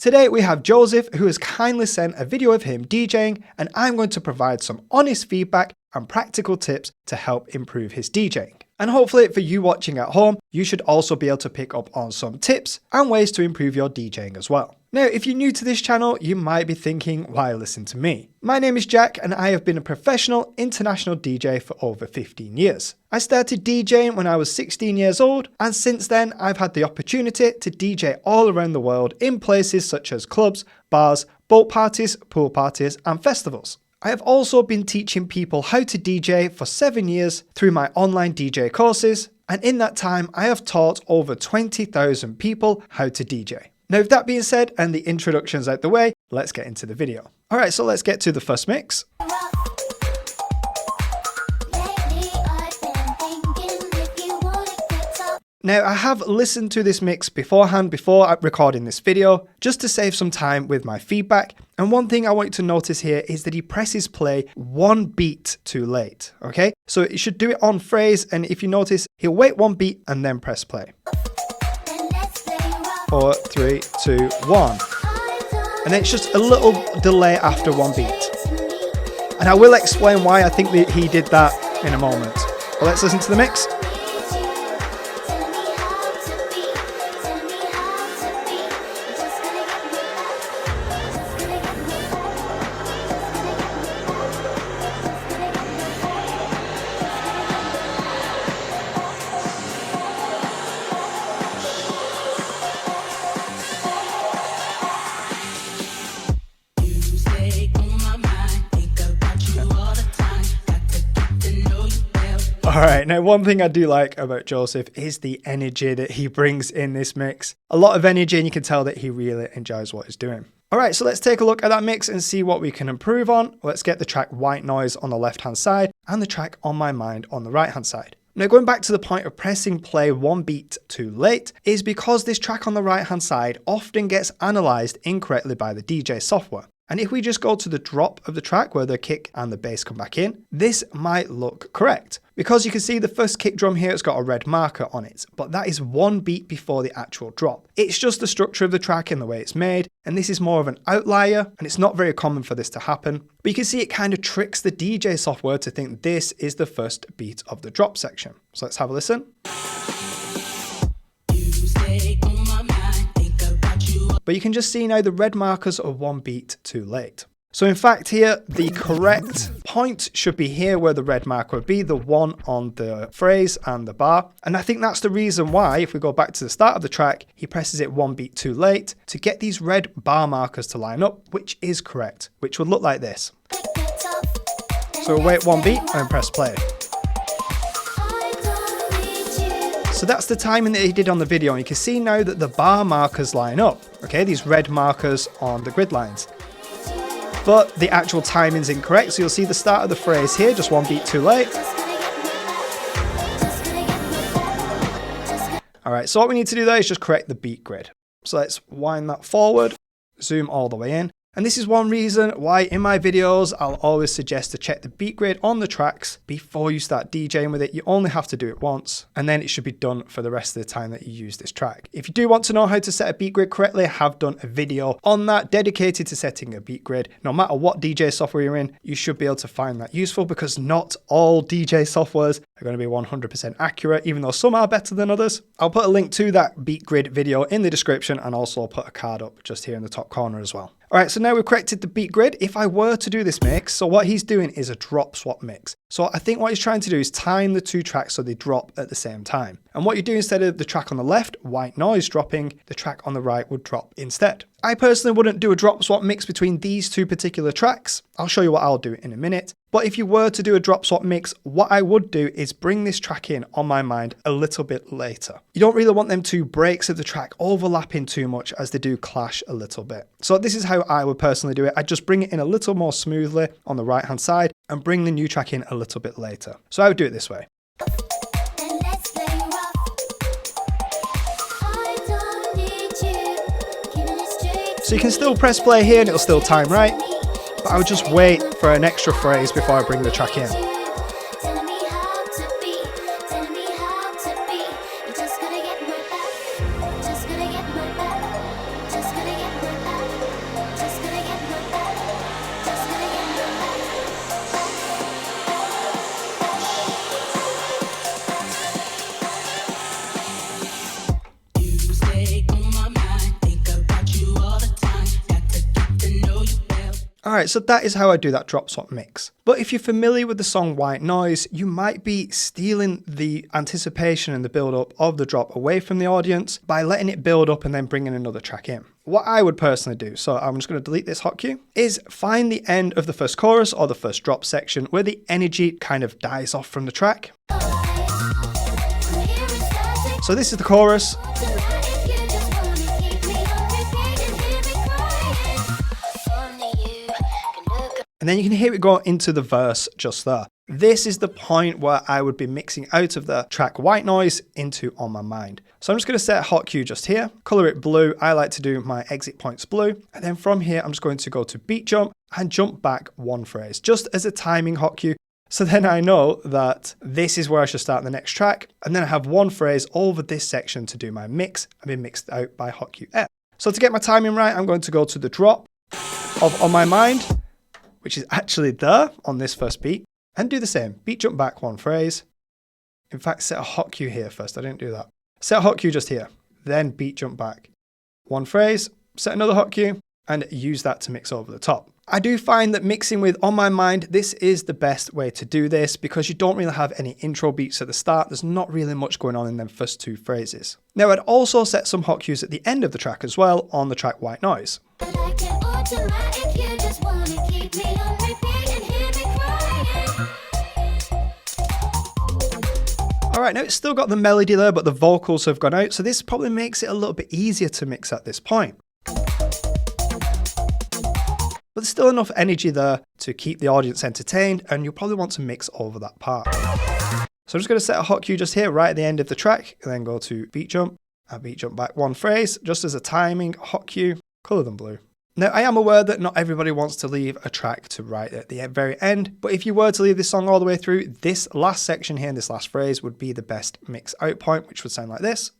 Today we have Joseph, who has kindly sent a video of him DJing, and I'm going to provide some honest feedback and practical tips to help improve his DJing. And hopefully for you watching at home, you should also be able to pick up on some tips and ways to improve your DJing as well. Now, if you're new to this channel, you might be thinking, why listen to me? My name is Jack and I have been a professional international DJ for over 15 years. I started DJing when I was 16 years old, and since then I've had the opportunity to DJ all around the world in places such as clubs, bars, boat parties, pool parties and festivals. I have also been teaching people how to DJ for 7 years through my online DJ courses, and in that time I have taught over 20,000 people how to DJ. Now, with that being said and the introductions out the way, let's get into the video. Alright, so let's get to the first mix. Now, I have listened to this mix beforehand before recording this video, just to save some time with my feedback. And one thing I want you to notice here is that he presses play one beat too late, okay? So you should do it on phrase, and if you notice, he'll wait one beat and then press play. 4, 3, 2, 1. And it's just a little delay after one beat. And I will explain why I think that he did that in a moment. But let's listen to the mix. Alright, now one thing I do like about Joseph is the energy that he brings in this mix. A lot of energy, and you can tell that he really enjoys what he's doing. Alright, so let's take a look at that mix and see what we can improve on. Let's get the track White Noise on the left hand side and the track On My Mind on the right hand side. Now, going back to the point of pressing play one beat too late is because this track on the right hand side often gets analysed incorrectly by the DJ software. And if we just go to the drop of the track where the kick and the bass come back in, this might look correct. Because you can see the first kick drum here has got a red marker on it, but that is one beat before the actual drop. It's just the structure of the track and the way it's made, and this is more of an outlier, and it's not very common for this to happen. But you can see it kind of tricks the DJ software to think this is the first beat of the drop section. So let's have a listen. But you can just see now the red markers are one beat too late. So in fact here, the correct point should be here where the red marker would be, the one on the phrase and the bar. And I think that's the reason why, if we go back to the start of the track, he presses it one beat too late to get these red bar markers to line up, which is correct, which would look like this. So we'll wait one beat and press play. So that's the timing that he did on the video, and you can see now that the bar markers line up, okay, these red markers on the grid lines. But the actual timing's incorrect, so you'll see the start of the phrase here, just one beat too late. Alright, so what we need to do there is just correct the beat grid. So let's wind that forward, zoom all the way in. And this is one reason why in my videos I'll always suggest to check the beat grid on the tracks before you start DJing with it. You only have to do it once, and then it should be done for the rest of the time that you use this track. If you do want to know how to set a beat grid correctly, I have done a video on that dedicated to setting a beat grid. No matter what DJ software you're in, you should be able to find that useful, because not all DJ softwares are going to be 100% accurate, even though some are better than others. I'll put a link to that beat grid video in the description, and also put a card up just here in the top corner as well. Alright, so now we've corrected the beat grid. If I were to do this mix, so what he's doing is a drop swap mix. So I think what he's trying to do is time the two tracks so they drop at the same time. And what you do, instead of the track on the left, White Noise, dropping, the track on the right would drop instead. I personally wouldn't do a drop swap mix between these two particular tracks. I'll show you what I'll do in a minute. But if you were to do a drop swap mix, what I would do is bring this track in On My Mind a little bit later. You don't really want them two breaks of the track overlapping too much, as they do clash a little bit. So this is how I would personally do it. I'd just bring it in a little more smoothly on the right hand side and bring the new track in a little bit later. So I would do it this way. So you can still press play here and it'll still time right, but I would just wait for an extra phrase before I bring the track in. Alright, so that is how I do that drop swap mix. But if you're familiar with the song White Noise, you might be stealing the anticipation and the build up of the drop away from the audience by letting it build up and then bringing another track in. What I would personally do, so I'm just going to delete this hot cue, is find the end of the first chorus or the first drop section where the energy kind of dies off from the track. So this is the chorus. And then you can hear it go into the verse just there. This is the point where I would be mixing out of the track White Noise into On My Mind. So I'm just going to set a hot cue just here, color it blue. I like to do my exit points blue. And then from here, I'm just going to go to beat jump and jump back one phrase, just as a timing hot cue. So then I know that this is where I should start the next track. And then I have one phrase over this section to do my mix and be mixed out by hot cue F. So to get my timing right, I'm going to go to the drop of On My Mind, which is actually there on this first beat, and do the same. Beat jump back one phrase. In fact, set a hot cue here first. I didn't do that. Set a hot cue just here, then beat jump back one phrase, set another hot cue, and use that to mix over the top. I do find that mixing with On My Mind, this is the best way to do this because you don't really have any intro beats at the start. There's not really much going on in them first two phrases. Now, I'd also set some hot cues at the end of the track as well on the track White Noise. Alright, now it's still got the melody there, but the vocals have gone out, so this probably makes it a little bit easier to mix at this point. But there's still enough energy there to keep the audience entertained, and you'll probably want to mix over that part. So I'm just going to set a hot cue just here, right at the end of the track, and then go to beat jump, and beat jump back one phrase, just as a timing hot cue, color them blue. Now, I am aware that not everybody wants to leave a track to right at the very end, but if you were to leave this song all the way through, this last section here, this last phrase would be the best mix out point, which would sound like this.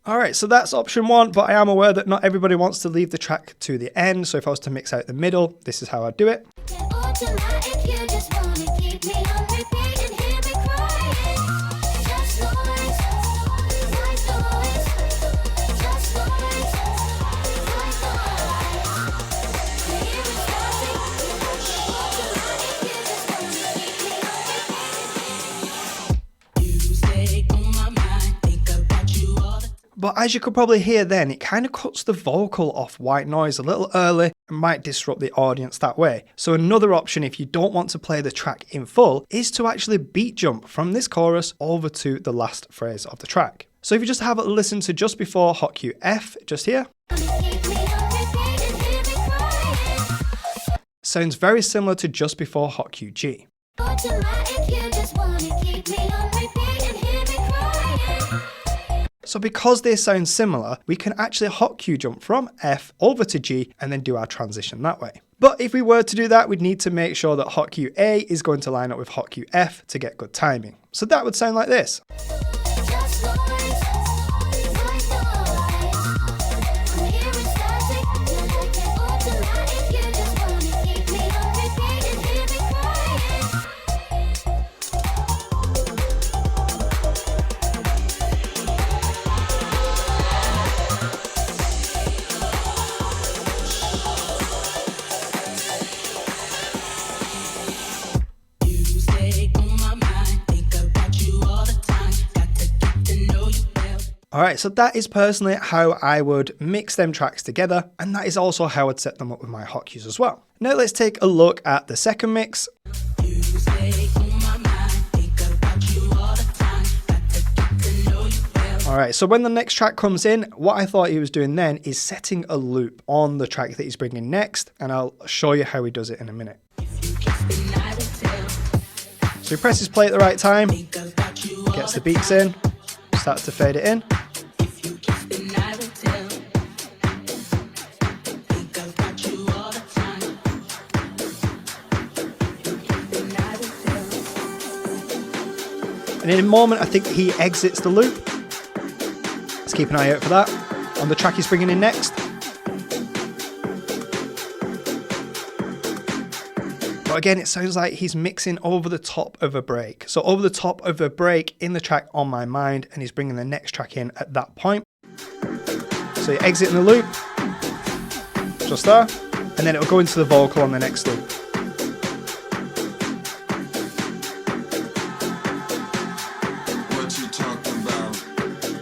Alright, so that's option one, but I am aware that not everybody wants to leave the track to the end, so if I was to mix out the middle, this is how I'd do it. But as you could probably hear then, it kind of cuts the vocal off White Noise a little early and might disrupt the audience that way. So another option, if you don't want to play the track in full, is to actually beat jump from this chorus over to the last phrase of the track. So if you just have a listen to just before hot cue F, just here, sounds very similar to just before hot cue G. So because they sound similar, we can actually hot cue jump from F over to G and then do our transition that way. But if we were to do that, we'd need to make sure that hot cue A is going to line up with hot cue F to get good timing. So that would sound like this. Alright, so that is personally how I would mix them tracks together, and that is also how I'd set them up with my hot cues as well. Now let's take a look at the second mix. Alright, so when the next track comes in, what I thought he was doing then is setting a loop on the track that he's bringing next, and I'll show you how he does it in a minute. So he presses play at the right time, gets the beats in, starts to fade it in. And in a moment, I think he exits the loop. Let's keep an eye out for that. On the track he's bringing in next. But again, it sounds like he's mixing over the top of a break. So over the top of a break in the track On My Mind, and he's bringing the next track in at that point. So you're exiting the loop, just there, and then it'll go into the vocal on the next loop. What you talking about?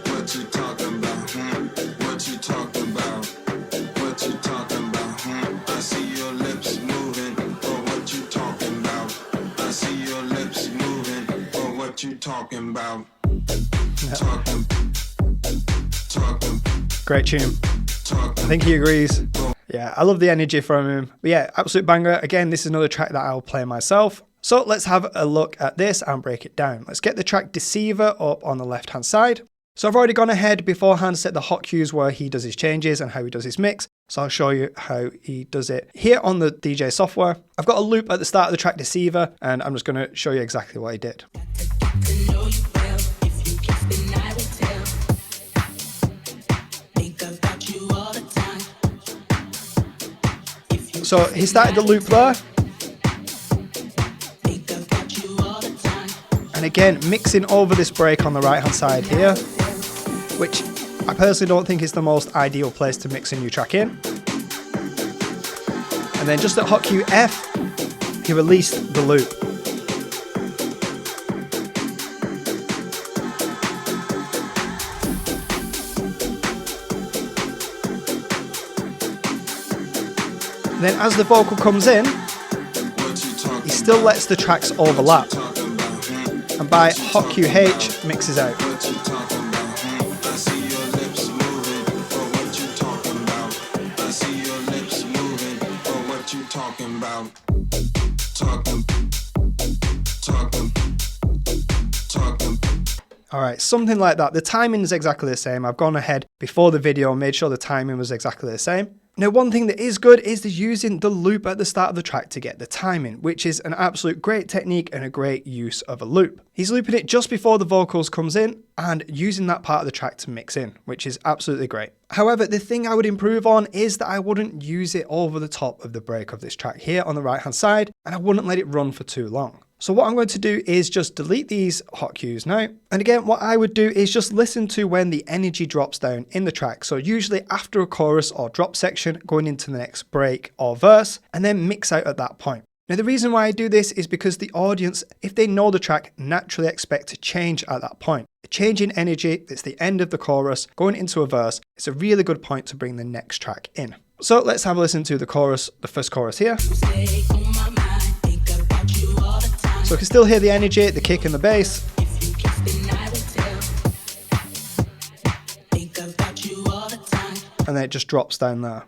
What you talking about? What you talking about? What you talking about? I see your lips moving. What you talking about? I see your lips moving. What you talking about? Talking. Great tune. I think he agrees. Yeah, I love the energy from him. But yeah, absolute banger. Again, this is another track that I'll play myself. So let's have a look at this and break it down. Let's get the track Deceiver up on the left hand side. So I've already gone ahead beforehand, set the hot cues where he does his changes and how he does his mix. So I'll show you how he does it here on the DJ software. I've got a loop at the start of the track Deceiver, and I'm just going to show you exactly what he did. So he started the loop there. And again, mixing over this break on the right hand side here, which I personally don't think is the most ideal place to mix a new track in. And then just at hot cue F, he released the loop. Then as the vocal comes in, he still lets the tracks overlap. And by hot cue H, mixes out. Alright, something like that. The timing is exactly the same. I've gone ahead before the video and made sure the timing was exactly the same. Now, one thing that is good is using the loop at the start of the track to get the timing, which is an absolute great technique and a great use of a loop. He's looping it just before the vocals comes in and using that part of the track to mix in, which is absolutely great. However, the thing I would improve on is that I wouldn't use it over the top of the break of this track here on the right hand side, and I wouldn't let it run for too long. So what I'm going to do is just delete these hot cues now. And again, what I would do is just listen to when the energy drops down in the track. So usually after a chorus or drop section, going into the next break or verse, and then mix out at that point. Now, the reason why I do this is because the audience, if they know the track, naturally expect to change at that point. A change in energy, it's the end of the chorus, going into a verse, it's a really good point to bring the next track in. So let's have a listen to the chorus, the first chorus here. So I can still hear the energy, the kick and the bass. And then it just drops down there.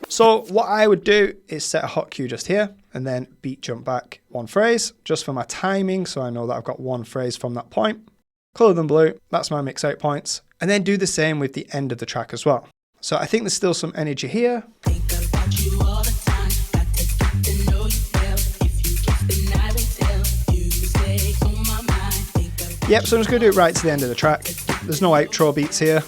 So what I would do is set a hot cue just here and then beat jump back one phrase just for my timing, so I know that I've got one phrase from that point. Color them blue, that's my mix out points. And then do the same with the end of the track as well. So I think there's still some energy here. Yep, so I'm just going to do it right to the end of the track. There's no outro beats here,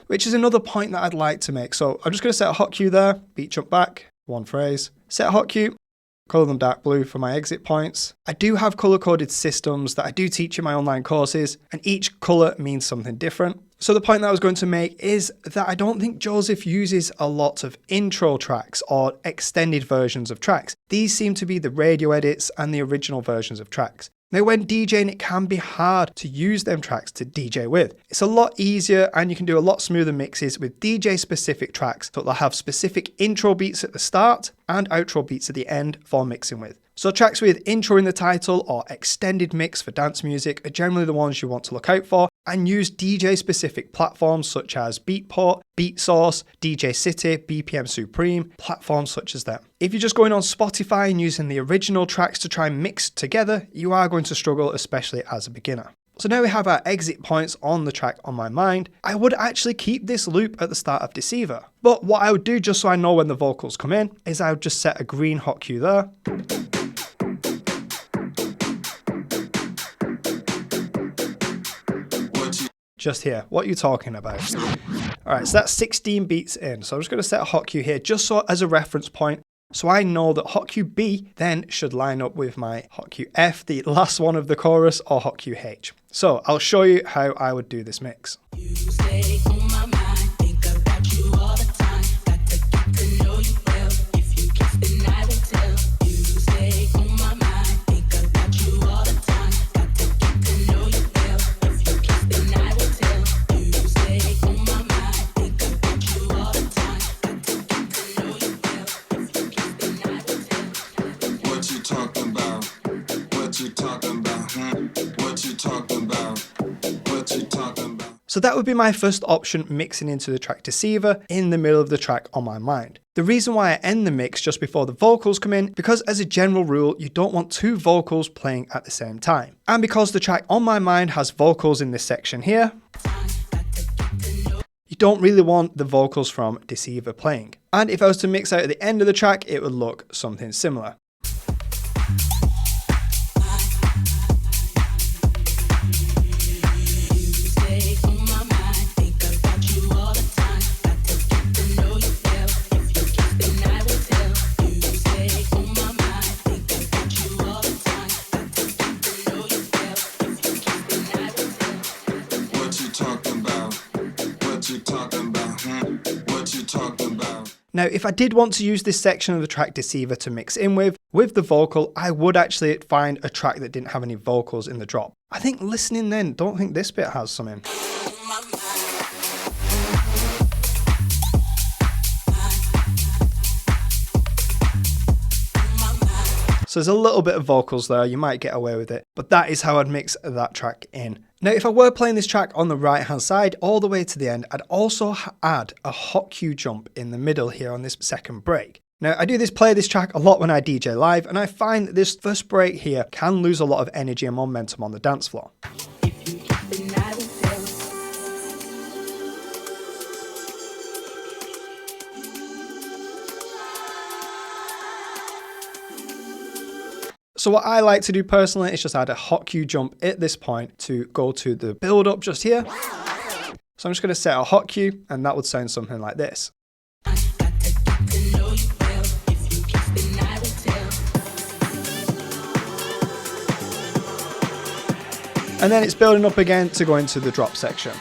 which is another point that I'd like to make. So I'm just going to set a hot cue there, beat jump back, one phrase, set a hot cue, color them dark blue for my exit points. I do have color-coded systems that I do teach in my online courses, and each color means something different. So the point that I was going to make is that I don't think Joseph uses a lot of intro tracks or extended versions of tracks. These seem to be the radio edits and the original versions of tracks. Now, when DJing, it can be hard to use them tracks to DJ with. It's a lot easier and you can do a lot smoother mixes with DJ specific tracks that will have specific intro beats at the start and outro beats at the end for mixing with. So tracks with intro in the title or extended mix for dance music are generally the ones you want to look out for, and use DJ specific platforms such as Beatport, BeatSource, DJ City, BPM Supreme, platforms such as them. If you're just going on Spotify and using the original tracks to try and mix together, you are going to struggle, especially as a beginner. So now we have our exit points on the track On My Mind. I would actually keep this loop at the start of Deceiver. But what I would do, just so I know when the vocals come in, is I would just set a green hot cue there. just here. What are you talking about? All right, so that's 16 beats in. So I'm just going to set a hot cue here just so as a reference point. So I know that hot cue B then should line up with my hot cue F, the last one of the chorus, or hot cue H. So I'll show you how I would do this mix. You stay on my mind, think about you all the time. Got to get to know you well. If you kiss, then I will tell. You stay on my mind, think about you all the time. Got to get to know you well. If you kiss, then I will tell. You stay on my mind, think about you all the time. Got to get to know you well. If you kiss, then I will tell. What you talking about? What you talking about? What you talking about? What you talking about? So that would be my first option, mixing into the track Deceiver in the middle of the track On My Mind. The reason why I end the mix just before the vocals come in, because as a general rule, you don't want two vocals playing at the same time. And because the track On My Mind has vocals in this section here, you don't really want the vocals from Deceiver playing. And if I was to mix out at the end of the track, it would look something similar. Now, if I did want to use this section of the track Deceiver to mix in with the vocal, I would actually find a track that didn't have any vocals in the drop. I think listening then, don't think this bit has some in. So there's a little bit of vocals there, you might get away with it, but that is how I'd mix that track in. Now, if I were playing this track on the right hand side all the way to the end, I'd also add a hot cue jump in the middle here on this second break. Now, I play this track a lot when I DJ live, and I find that this first break here can lose a lot of energy and momentum on the dance floor. So what I like to do personally is just add a hot cue jump at this point to go to the build up just here. So I'm just going to set a hot cue, and that would sound something like this. And then it's building up again to go into the drop section.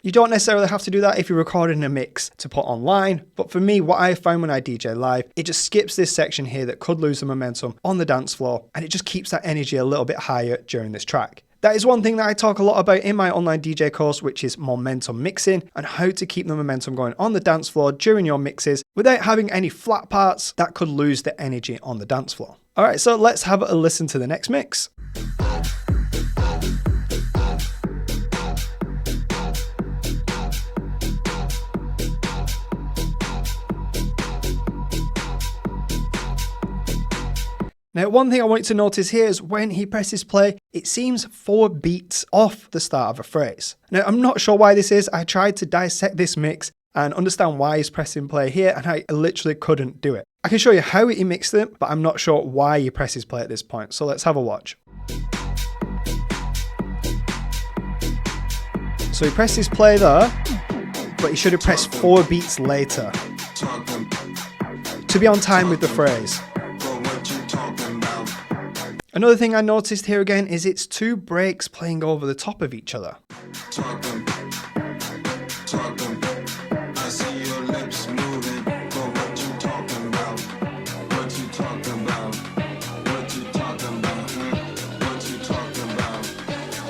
You don't necessarily have to do that if you're recording a mix to put online, but for me, what I found when I DJ live, it just skips this section here that could lose the momentum on the dance floor, and it just keeps that energy a little bit higher during this track. That is one thing that I talk a lot about in my online DJ course, which is momentum mixing and how to keep the momentum going on the dance floor during your mixes without having any flat parts that could lose the energy on the dance floor. All right, so let's have a listen to the next mix. Now, one thing I want you to notice here is when he presses play, it seems 4 beats off the start of a phrase. Now, I'm not sure why this is. I tried to dissect this mix and understand why he's pressing play here, and I literally couldn't do it. I can show you how he mixed it, but I'm not sure why he presses play at this point. So let's have a watch. So he presses play there, but he should have pressed 4 beats later to be on time with the phrase. Another thing I noticed here again is it's 2 breaks playing over the top of each other. Talking, I see your lips moving, but what you talking about? What you talking about? What you talking about? What you talking about?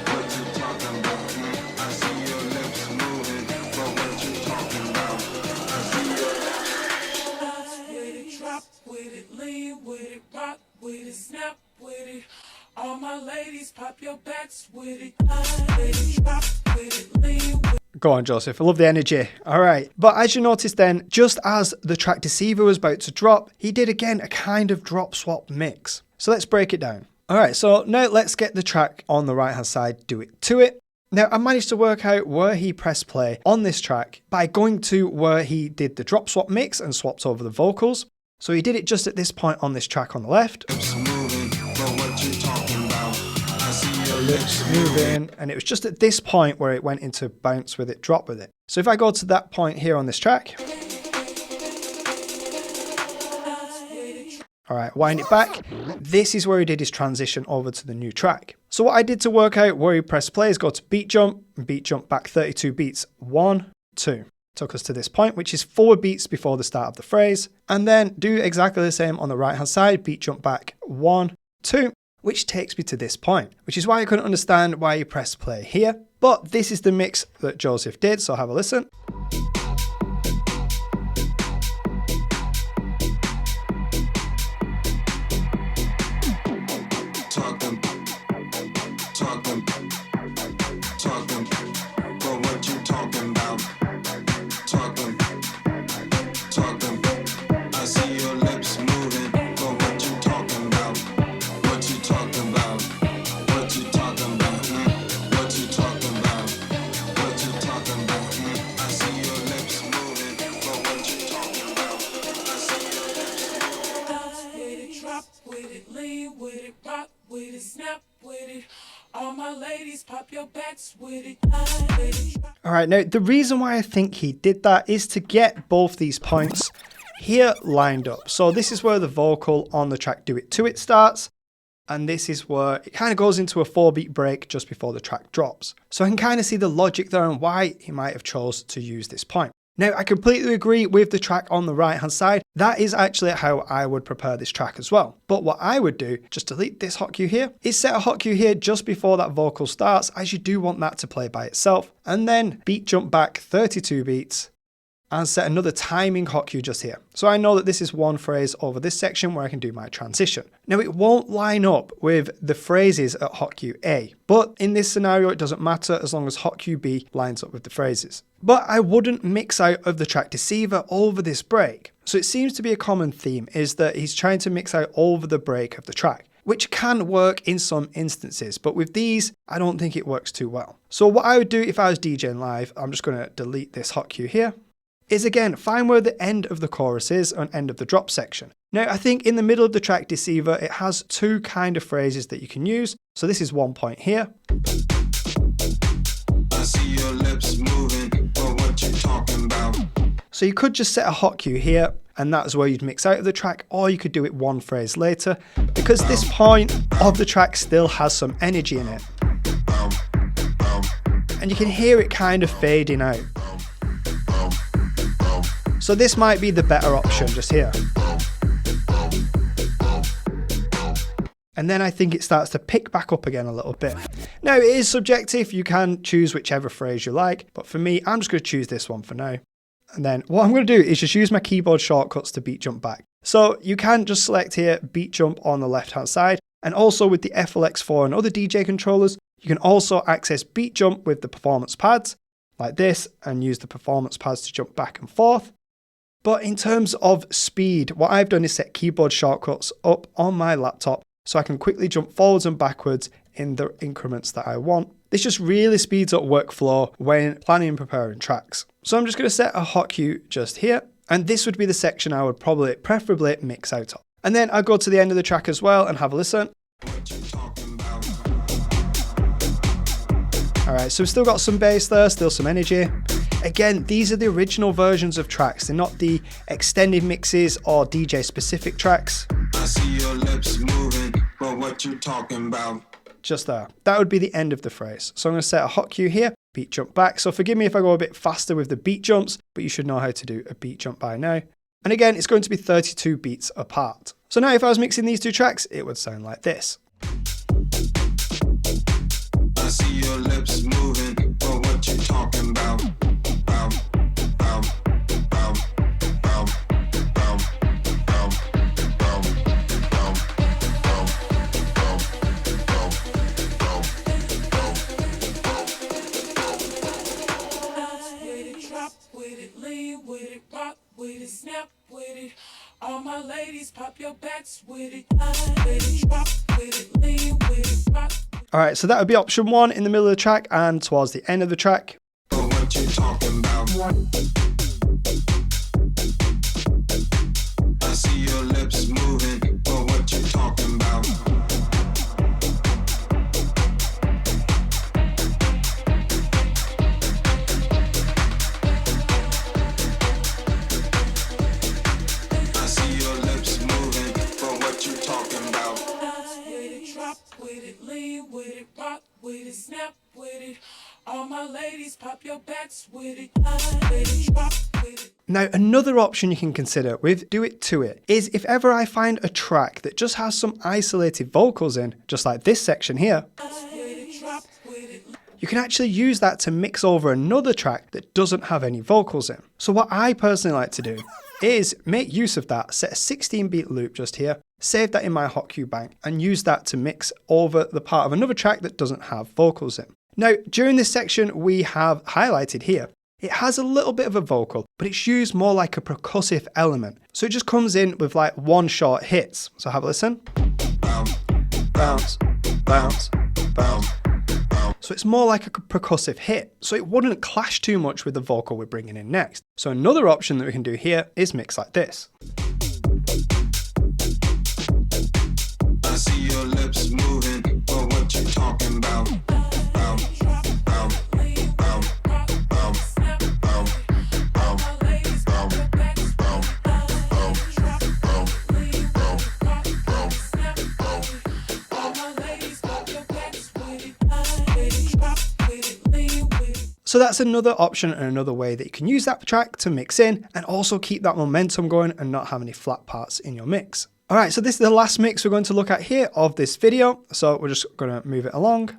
What you talking about? I see your lips moving, but what you talking about? I see your lips. With it, drop with it, lean with it, rock with it, snap with it. All my ladies, pop your backs with it. With it, drop with it, lean with it. Go on, Joseph. I love the energy. All right. But as you noticed then, just as the track Deceiver was about to drop, he did again a kind of drop swap mix. So let's break it down. All right. So now let's get the track on the right hand side, Do It To It. Now, I managed to work out where he pressed play on this track by going to where he did the drop swap mix and swapped over the vocals. So he did it just at this point on this track on the left. Moving, but what you talking about? I see your lips moving, and it was just at this point where it went into bounce with it, drop with it. So if I go to that point here on this track, all right, wind it back. This is where he did his transition over to the new track. So what I did to work out where he pressed play is go to beat jump, and beat jump back 32 beats. 1, 2. Took us to this point, which is 4 beats before the start of the phrase. And then do exactly the same on the right hand side, beat jump back 1, 2, which takes me to this point, which is why I couldn't understand why you press play here. But this is the mix that Joseph did, so have a listen. Talking, but what you talking about? Talking, I see your lips moving, but what you talking about? What you talking about? What you talking about? What you talking about? What you talking about? I see your lips moving, but what you talking about? I see your lips moving. Bounce with it, drop with it, lean with it, rock with it, snap with it. All my ladies, pop your backs with it, line with it. All right, now the reason why I think he did that is to get both these points here lined up. So this is where the vocal on the track Do It To It starts, and this is where it kind of goes into a 4-beat break just before the track drops. So I can kind of see the logic there and why he might have chose to use this point. Now, I completely agree with the track on the right hand side. That is actually how I would prepare this track as well. But what I would do, just delete this hot cue here, is set a hot cue here just before that vocal starts, as you do want that to play by itself. And then beat jump back 32 beats and set another timing hot cue just here. So I know that this is one phrase over this section where I can do my transition. Now it won't line up with the phrases at hot cue A, but in this scenario it doesn't matter as long as hot cue B lines up with the phrases. But I wouldn't mix out of the track Deceiver over this break. So it seems to be a common theme is that he's trying to mix out over the break of the track, which can work in some instances, but with these, I don't think it works too well. So what I would do if I was DJing live, I'm just going to delete this hot cue here, is again, find where the end of the chorus is and end of the drop section. Now, I think in the middle of the track Deceiver, it has 2 kind of phrases that you can use. So this is one point here. I see your lips moving, but what you talking about? So you could just set a hot cue here, and that's where you'd mix out of the track, or you could do it one phrase later, because this point of the track still has some energy in it. And you can hear it kind of fading out. So this might be the better option just here. And then I think it starts to pick back up again a little bit. Now it is subjective, you can choose whichever phrase you like, but for me, I'm just going to choose this one for now. And then what I'm going to do is just use my keyboard shortcuts to beat jump back. So you can just select here, beat jump on the left hand side, and also with the FLX4 and other DJ controllers, you can also access beat jump with the performance pads, like this, and use the performance pads to jump back and forth. But in terms of speed, what I've done is set keyboard shortcuts up on my laptop so I can quickly jump forwards and backwards in the increments that I want. This just really speeds up workflow when planning and preparing tracks. So I'm just going to set a hot cue just here, and this would be the section I would preferably mix out of. And then I'll go to the end of the track as well and have a listen. What you talking about? All right, so we've still got some bass there, still some energy. Again, these are the original versions of tracks. They're not the extended mixes or DJ specific tracks. I see your lips moving, but what you talking about? Just there. That would be the end of the phrase. So I'm going to set a hot cue here, beat jump back. So forgive me if I go a bit faster with the beat jumps, but you should know how to do a beat jump by now. And again, it's going to be 32 beats apart. So now if I was mixing these 2 tracks, it would sound like this. I see your lips moving, but what you talking about? Lean with it, rock with it, snap with it. All my ladies, pop your backs with it. Line with it, drop with it, lean with it, rock. All right, so that would be option 1 in the middle of the track and towards the end of the track. But what you talking about? I see your lips moving, but what you talking about? drop with it, lean with it, rock with it, snap with it. All my ladies, pop your backs with it, with it, drop with it. Now, another option you can consider with Do It To It is if ever I find a track that just has some isolated vocals in, just like this section here, you can actually use that to mix over another track that doesn't have any vocals in. So what I personally like to do is make use of that, set a 16-beat loop just here, save that in my Hotcue bank, and use that to mix over the part of another track that doesn't have vocals in. Now, during this section we have highlighted here, it has a little bit of a vocal, but it's used more like a percussive element. So it just comes in with like one short hits. So have a listen. Bounce, bounce, bounce. So it's more like a percussive hit, so it wouldn't clash too much with the vocal we're bringing in next. So another option that we can do here is mix like this. I see your lips moving, but what you talking about? So that's another option and another way that you can use that track to mix in and also keep that momentum going and not have any flat parts in your mix. All right, so this is the last mix we're going to look at here of this video. So we're just going to move it along.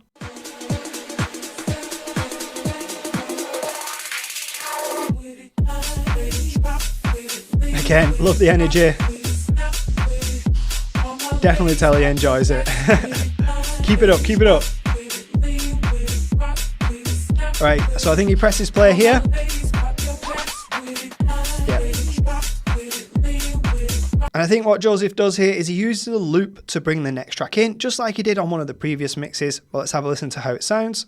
Again, love the energy. Definitely tell he enjoys it. Keep it up, keep it up. Right, so I think he presses play here. Yeah. And I think what Joseph does here is he uses a loop to bring the next track in, just like he did on one of the previous mixes. But let's have a listen to how it sounds.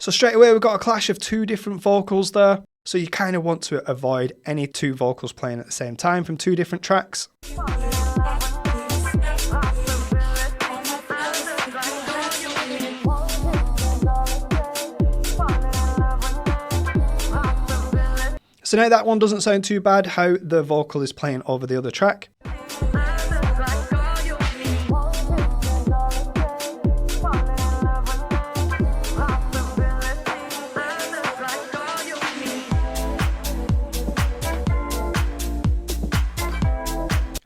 So straight away we've got a clash of two different vocals there. So you kind of want to avoid any two vocals playing at the same time from two different tracks. So now that one doesn't sound too bad, how the vocal is playing over the other track.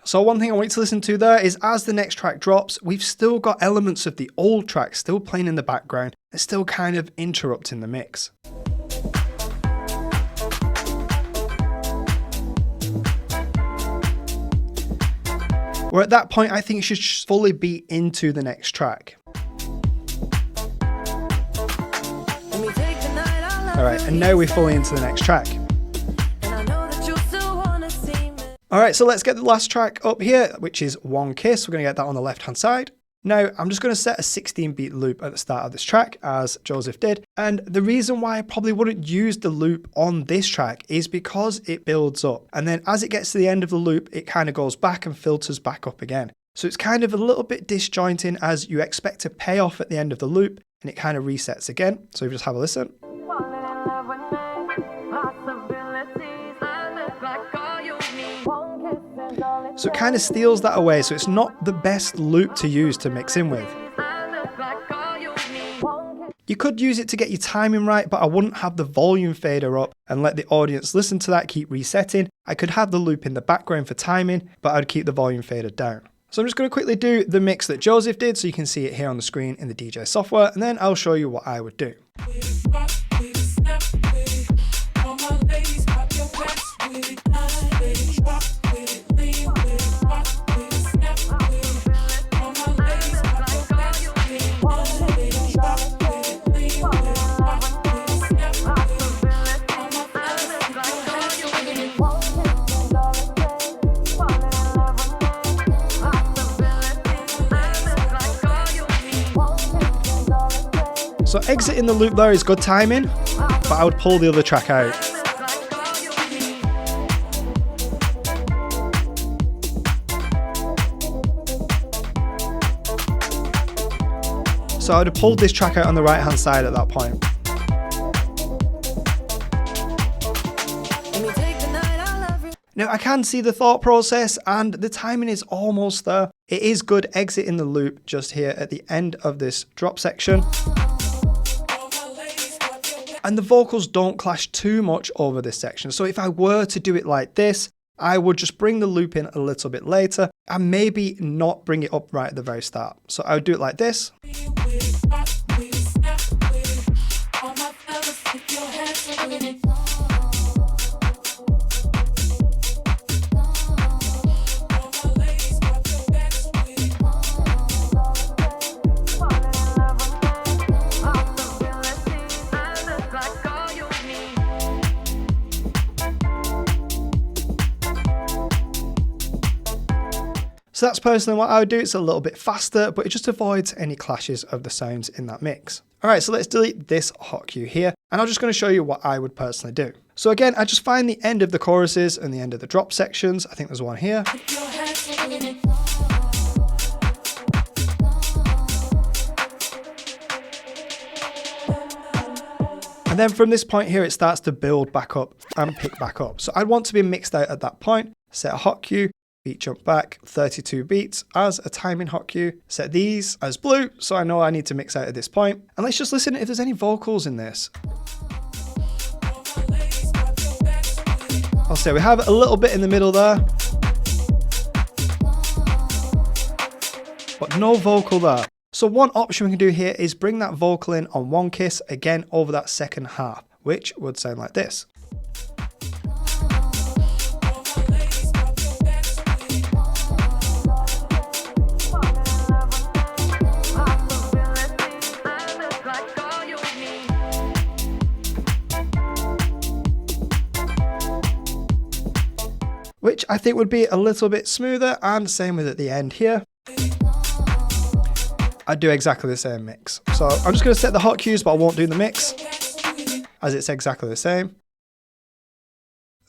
So one thing I want you to listen to there is as the next track drops, we've still got elements of the old track still playing in the background and still kind of interrupting the mix. Where at that point, I think it should fully be into the next track. Alright, and now we're fully into the next track. Alright, so let's get the last track up here, which is One Kiss. We're going to get that on the left hand side. Now, I'm just going to set a 16-beat loop at the start of this track, as Joseph did. And the reason why I probably wouldn't use the loop on this track is because it builds up. And then as it gets to the end of the loop, it kind of goes back and filters back up again. So it's kind of a little bit disjointing as you expect to pay off at the end of the loop, and it kind of resets again. So if you just have a listen. So it kind of steals that away, so it's not the best loop to use to mix in with. You could use it to get your timing right, but I wouldn't have the volume fader up and let the audience listen to that, keep resetting. I could have the loop in the background for timing, but I'd keep the volume fader down. So I'm just going to quickly do the mix that Joseph did so you can see it here on the screen in the DJ software, and then I'll show you what I would do. So exiting the loop there is good timing, but I would pull the other track out. So I would have pulled this track out on the right hand side at that point. Now I can see the thought process and the timing is almost there. It is good exiting the loop just here at the end of this drop section. And the vocals don't clash too much over this section. So if I were to do it like this, I would just bring the loop in a little bit later and maybe not bring it up right at the very start. So I would do it like this. So that's personally what I would do. It's a little bit faster, but it just avoids any clashes of the sounds in that mix. All right, so let's delete this hot cue here, and I'm just going to show you what I would personally do. So again, I just find the end of the choruses and the end of the drop sections. I think there's one here. And then from this point here, it starts to build back up and pick back up. So I'd want to be mixed out at that point. Set a hot cue. Beat jump back, 32 beats as a timing hot cue. Set these as blue, so I know I need to mix out at this point. And let's just listen if there's any vocals in this. I'll say we have a little bit in the middle there, but no vocal there. So one option we can do here is bring that vocal in on one kiss, again over that second half, which would sound like this. Which I think would be a little bit smoother, and same with at the end here. I'd do exactly the same mix. So I'm just going to set the hot cues, but I won't do the mix, as it's exactly the same.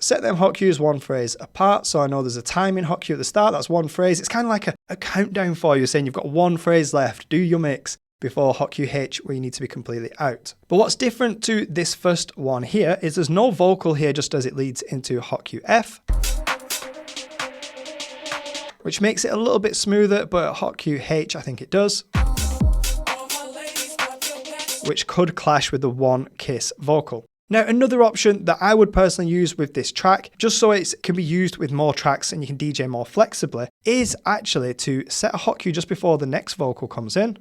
Set them hot cues one phrase apart, so I know there's a timing hot cue at the start, that's one phrase. It's kind of like a countdown for you, saying you've got one phrase left, do your mix before hot cue H, where you need to be completely out. But what's different to this first one here is there's no vocal here just as it leads into hot cue F, which makes it a little bit smoother, but hot cue H, I think it does, which could clash with the one kiss vocal. Now, another option that I would personally use with this track, just so it can be used with more tracks and you can DJ more flexibly, is actually to set a hot cue just before the next vocal comes in.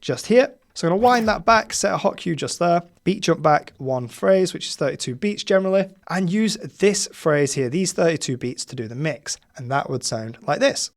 Just here. So I'm going to wind that back, set a hot cue just there, beat jump back one phrase, which is 32 beats generally, and use this phrase here, these 32 beats, to do the mix. And that would sound like this.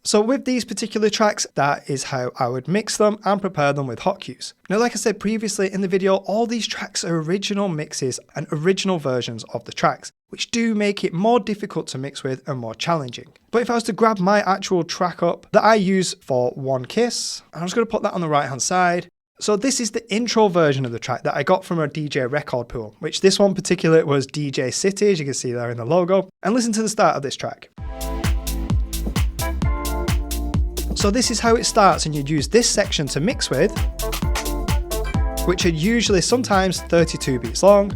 So with these particular tracks, that is how I would mix them and prepare them with hot cues. Now, like I said previously in the video, all these tracks are original mixes and original versions of the tracks, which do make it more difficult to mix with and more challenging. But if I was to grab my actual track up that I use for One Kiss, I'm just going to put that on the right hand side. So this is the intro version of the track that I got from a DJ record pool, which this one particular was DJ City, as you can see there in the logo. And listen to the start of this track. So this is how it starts, and you'd use this section to mix with, which are usually sometimes 32 beats long.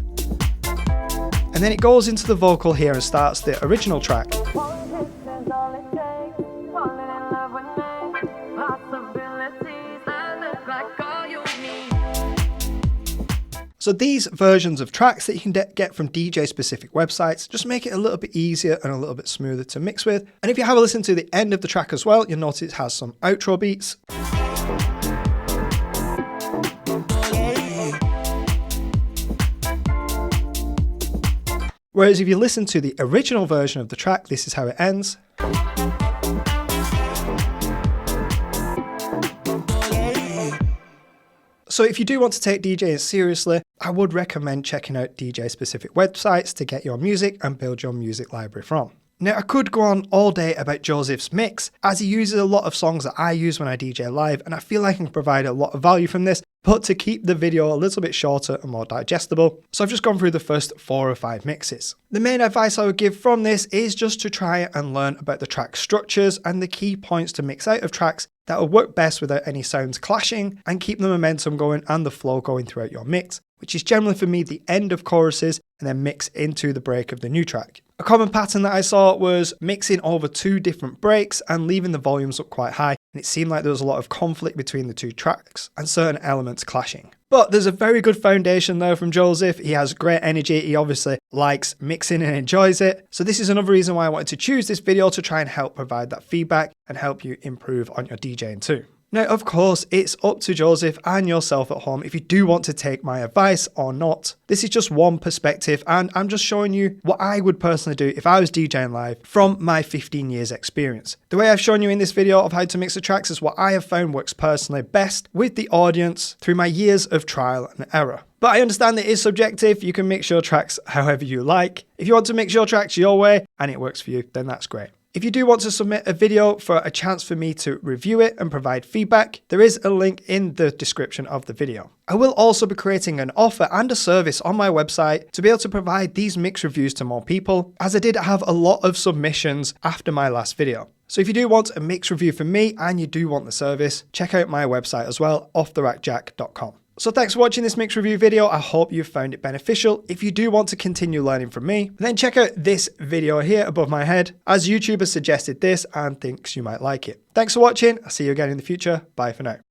And then it goes into the vocal here and starts the original track. So these versions of tracks that you can get from DJ specific websites just make it a little bit easier and a little bit smoother to mix with. And if you have a listen to the end of the track as well, you'll notice it has some outro beats. Whereas if you listen to the original version of the track, this is how it ends. So if you do want to take DJing seriously, I would recommend checking out DJ specific websites to get your music and build your music library from. Now, I could go on all day about Joseph's mix, as he uses a lot of songs that I use when I DJ live, and I feel like I can provide a lot of value from this, but to keep the video a little bit shorter and more digestible, so I've just gone through the first 4 or 5 mixes. The main advice I would give from this is just to try and learn about the track structures and the key points to mix out of tracks that will work best without any sounds clashing and keep the momentum going and the flow going throughout your mix, which is generally for me the end of choruses and then mix into the break of the new track. A common pattern that I saw was mixing over 2 different breaks and leaving the volumes up quite high, and it seemed like there was a lot of conflict between the 2 tracks and certain elements clashing. But there's a very good foundation though from Joseph. He has great energy, he obviously likes mixing and enjoys it. So this is another reason why I wanted to choose this video, to try and help provide that feedback and help you improve on your DJing too. Now, of course, it's up to Joseph and yourself at home if you do want to take my advice or not. This is just one perspective, and I'm just showing you what I would personally do if I was DJing live from my 15 years experience. The way I've shown you in this video of how to mix the tracks is what I have found works personally best with the audience through my years of trial and error. But I understand that it is subjective. You can mix your tracks however you like. If you want to mix your tracks your way and it works for you, then that's great. If you do want to submit a video for a chance for me to review it and provide feedback, there is a link in the description of the video. I will also be creating an offer and a service on my website to be able to provide these mix reviews to more people, as I did have a lot of submissions after my last video. So if you do want a mix review from me and you do want the service, check out my website as well, offtherackjack.com. So thanks for watching this mix review video. I hope you found it beneficial. If you do want to continue learning from me, then check out this video here above my head, as YouTube has suggested this and thinks you might like it. Thanks for watching. I'll see you again in the future. Bye for now.